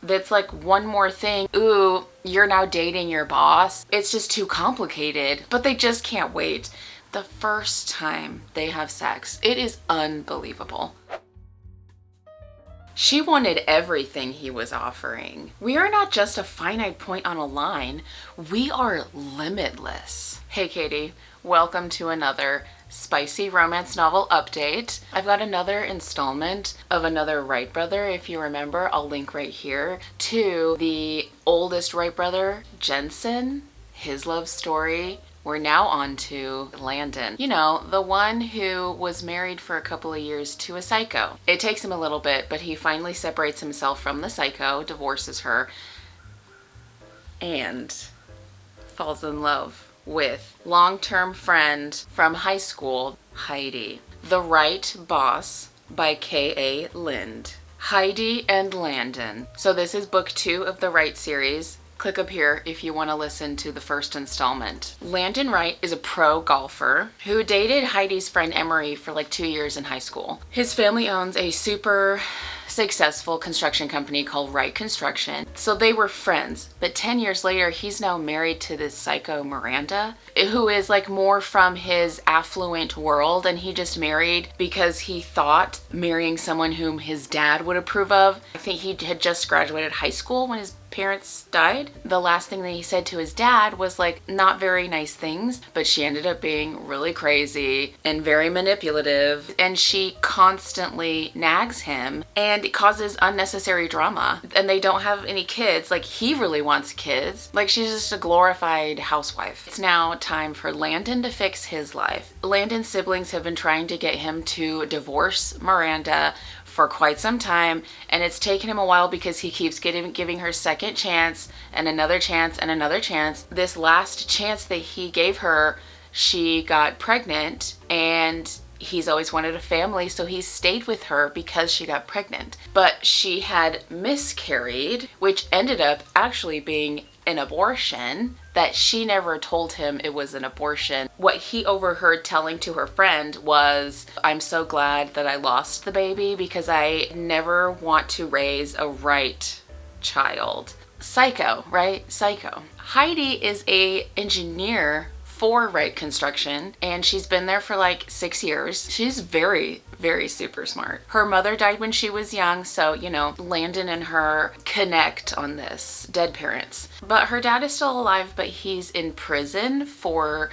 that's like one more thing. Ooh, you're now dating your boss. It's just too complicated, but they just can't wait. The first time they have sex, it is unbelievable. She wanted everything he was offering. We are not just a finite point on a line, we are limitless. Hey Katie, welcome to another spicy romance novel update. I've got another installment of another Wright brother. If you remember, I'll link right here to the oldest Wright brother, Jensen, his love story. We're now on to Landon. You know, the one who was married for a couple of years to a psycho. It takes him a little bit, but he finally separates himself from the psycho, divorces her, and falls in love with long-term friend from high school, Heidi. The Right Boss by K.A. Linde. Heidi and Landon. So this is book 2 of the Wright series. Click up here if you want to listen to the first installment. Landon Wright is a pro golfer who dated Heidi's friend Emery for like 2 years in high school. His family owns a super successful construction company called Wright Construction. So they were friends, but 10 years later, he's now married to this psycho Miranda, who is like more from his affluent world, and he just married because he thought marrying someone whom his dad would approve of. I think he had just graduated high school when his parents died. The last thing that he said to his dad was like not very nice things, but she ended up being really crazy and very manipulative, and she constantly nags him and it causes unnecessary drama. And they don't have any kids. Like, he really wants kids. Like, she's just a glorified housewife. It's now time for Landon to fix his life. Landon's siblings have been trying to get him to divorce Miranda for quite some time, and it's taken him a while because he keeps giving her second chance and another chance and another chance. This last chance that he gave her, she got pregnant, and he's always wanted a family, so he stayed with her because she got pregnant. But she had miscarried, which ended up actually being an abortion, that she never told him it was an abortion. What he overheard telling to her friend was, "I'm so glad that I lost the baby because I never want to raise a Wright child." Psycho, right? Psycho. Heidi is a engineer for Wright Construction, and she's been there for like 6 years. She's very, very super smart. Her mother died when she was young, so, you know, Landon and her connect on this. Dead parents. But her dad is still alive, but he's in prison for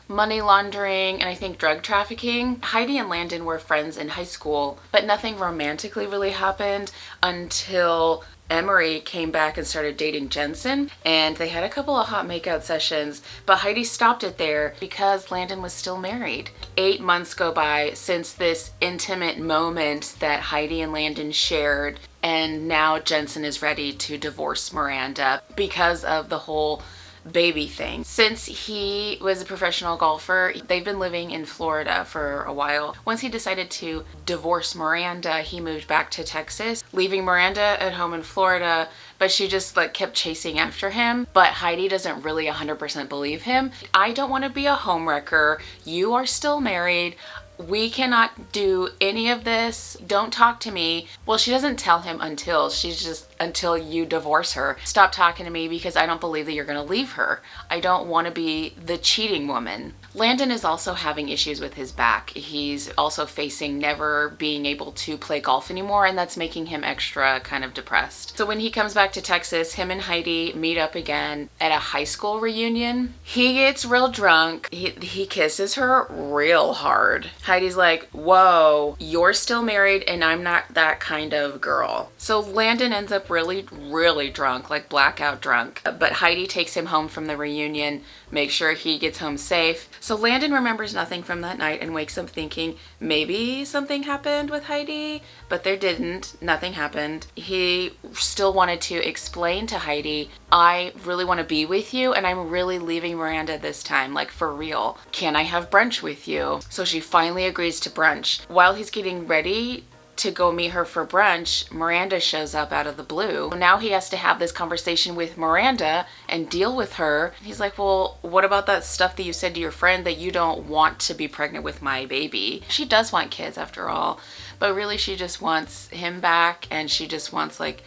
money laundering and I think drug trafficking. Heidi and Landon were friends in high school, but nothing romantically really happened until Emery came back and started dating Jensen, and they had a couple of hot makeout sessions, but Heidi stopped it there because Landon was still married. 8 months go by since this intimate moment that Heidi and Landon shared, and now Jensen is ready to divorce Miranda because of the whole baby thing. Since he was a professional golfer, they've been living in Florida for a while. Once he decided to divorce Miranda, he moved back to Texas, leaving Miranda at home in Florida, but she just like kept chasing after him. But Heidi doesn't really 100% believe him. "I don't want to be a homewrecker. You are still married. We cannot do any of this. Don't talk to me." Well, she doesn't tell him until you divorce her. "Stop talking to me because I don't believe that you're going to leave her. I don't want to be the cheating woman." Landon is also having issues with his back. He's also facing never being able to play golf anymore, and that's making him extra kind of depressed. So when he comes back to Texas, him and Heidi meet up again at a high school reunion. He gets real drunk. He kisses her real hard. Heidi's like, "Whoa, you're still married and I'm not that kind of girl." So Landon ends up really, really drunk, like blackout drunk. But Heidi takes him home from the reunion, makes sure he gets home safe. So Landon remembers nothing from that night and wakes up thinking maybe something happened with Heidi, but there didn't. Nothing happened. He still wanted to explain to Heidi, "I really want to be with you and I'm really leaving Miranda this time, like for real. Can I have brunch with you?" So she finally agrees to brunch. While he's getting ready to go meet her for brunch, Miranda shows up out of the blue. Now he has to have this conversation with Miranda and deal with her. He's like, "Well, what about that stuff that you said to your friend that you don't want to be pregnant with my baby?" She does want kids after all, but really she just wants him back, and she just wants like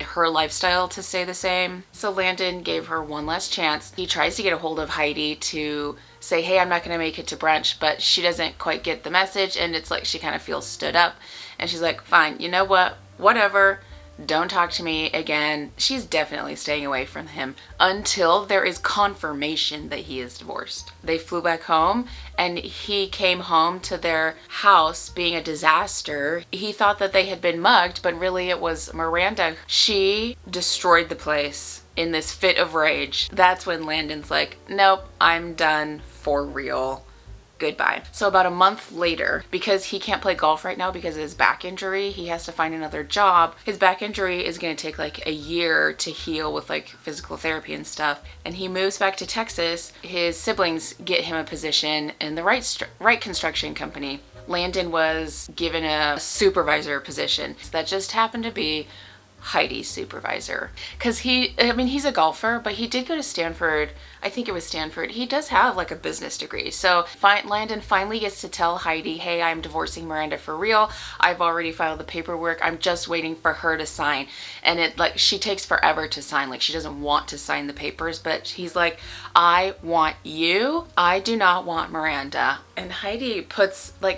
her lifestyle to stay the same. So Landon gave her one last chance. He tries to get a hold of Heidi to say, hey, I'm not going to make it to brunch, but she doesn't quite get the message, and it's like she kind of feels stood up, and she's like, fine, you know what, whatever, don't talk to me again. She's definitely staying away from him until there is confirmation that he is divorced. They flew back home, and he came home to their house being a disaster. He thought that they had been mugged, but really it was Miranda. She destroyed the place in this fit of rage. That's when Landon's like, nope, I'm done for real. Goodbye. So about a month later, because he can't play golf right now because of his back injury, he has to find another job. His back injury is going to take like a year to heal with like physical therapy and stuff. And he moves back to Texas. His siblings get him a position in the Wright construction company. Landon was given a supervisor position. That just happened to be Heidi's supervisor, because he's a golfer, but he did go to Stanford. I think it was Stanford. He does have like a business degree. So Landon finally gets to tell Heidi, hey, I'm divorcing Miranda for real. I've already filed the paperwork. I'm just waiting for her to sign. And it like, she takes forever to sign. Like she doesn't want to sign the papers, but he's like, I want you. I do not want Miranda. And Heidi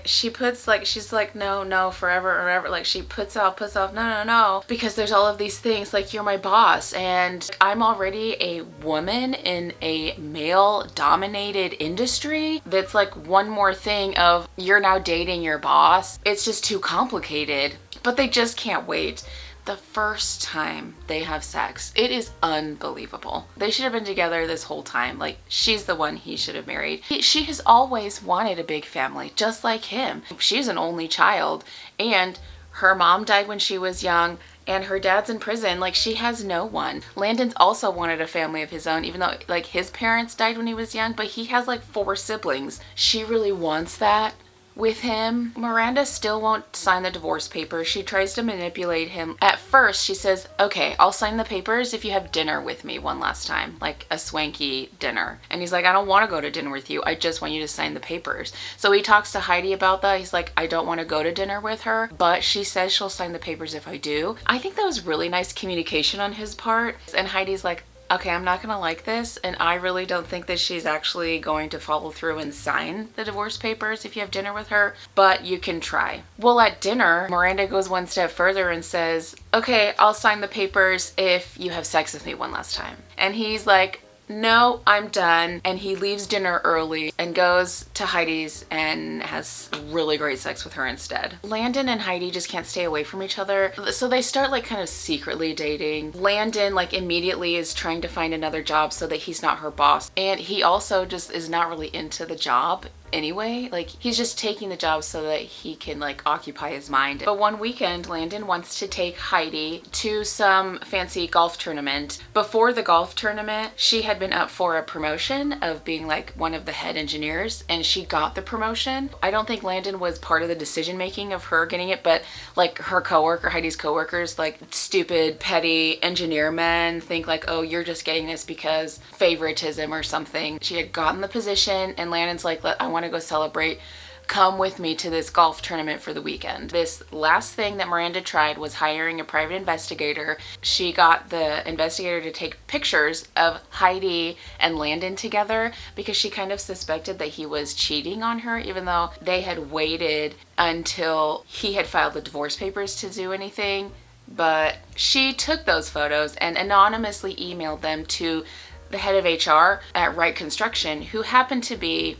she's like, no, forever. Like she puts off, no. Because there's all of these things like, you're my boss and I'm already a woman in a male dominated industry. That's like one more thing of you're now dating your boss. It's just too complicated, but they just can't wait. The first time they have sex, it is unbelievable. They should have been together this whole time. Like she's the one he should have married. She has always wanted a big family, just like him. She's an only child and her mom died when she was young. And her dad's in prison. Like she has no one. Landon's also wanted a family of his own, even though like his parents died when he was young, but he has like 4 siblings. She really wants that with him. Miranda still won't sign the divorce papers. She tries to manipulate him. At first she says, okay, I'll sign the papers if you have dinner with me one last time, like a swanky dinner. And he's like, I don't want to go to dinner with you. I just want you to sign the papers. So he talks to Heidi about that. He's like, I don't want to go to dinner with her, but she says she'll sign the papers if I do. I think that was really nice communication on his part. And Heidi's like, okay, I'm not gonna like this, and I really don't think that she's actually going to follow through and sign the divorce papers if you have dinner with her, but you can try. Well, at dinner, Miranda goes one step further and says, okay, I'll sign the papers if you have sex with me one last time. And he's like, no, I'm done. And he leaves dinner early and goes to Heidi's and has really great sex with her instead. Landon and Heidi just can't stay away from each other. So they start like kind of secretly dating. Landon like immediately is trying to find another job so that he's not her boss. And he also just is not really into the job anyway. Like he's just taking the job so that he can like occupy his mind. But one weekend, Landon wants to take Heidi to some fancy golf tournament. Before the golf tournament, she had been up for a promotion of being like one of the head engineers, and she got the promotion. I don't think Landon was part of the decision making of her getting it, but like her coworker, Heidi's coworkers, like stupid petty engineer men think like, oh, you're just getting this because favoritism or something. She had gotten the position, and Landon's like, I want to go celebrate. Come with me to this golf tournament for the weekend. This last thing that Miranda tried was hiring a private investigator. She got the investigator to take pictures of Heidi and Landon together because she kind of suspected that he was cheating on her, even though they had waited until he had filed the divorce papers to do anything. But she took those photos and anonymously emailed them to the head of HR at Wright Construction, who happened to be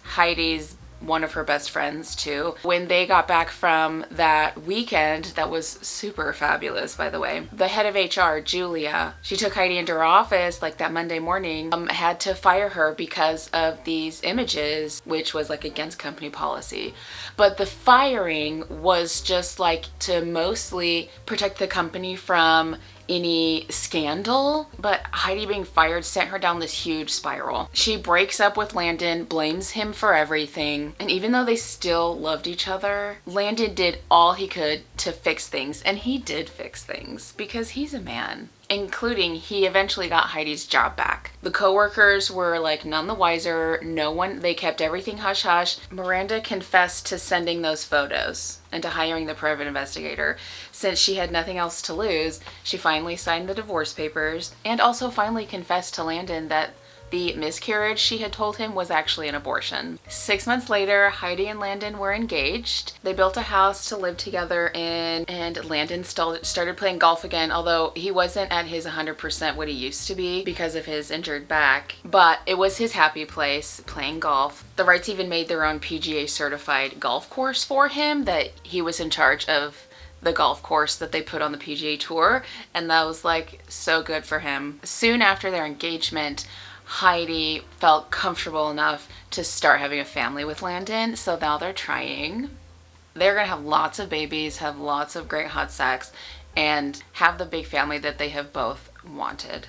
Heidi's one of her best friends too. When they got back from that weekend, that was super fabulous, by the way, the head of HR, Julia, she took Heidi into her office like that Monday morning, had to fire her because of these images, which was like against company policy. But the firing was just like to mostly protect the company from any scandal, but Heidi being fired sent her down this huge spiral. She breaks up with Landon, blames him for everything, and even though they still loved each other, Landon did all he could to fix things, and he did fix things because he's a man. including he eventually got Heidi's job back. The coworkers were like none the wiser. They kept everything hush hush. Miranda confessed to sending those photos and to hiring the private investigator. Since she had nothing else to lose, she finally signed the divorce papers and also finally confessed to Landon that the miscarriage she had told him was actually an abortion. 6 months later, Heidi and Landon were engaged. They built a house to live together in, and Landon started playing golf again, although he wasn't at his 100% what he used to be because of his injured back. But it was his happy place, playing golf. The Wrights even made their own PGA certified golf course for him that he was in charge of, the golf course that they put on the PGA Tour, and that was like so good for him. Soon after their engagement, Heidi felt comfortable enough to start having a family with Landon, so now they're trying. They're gonna have lots of babies, have lots of great hot sex, and have the big family that they have both wanted.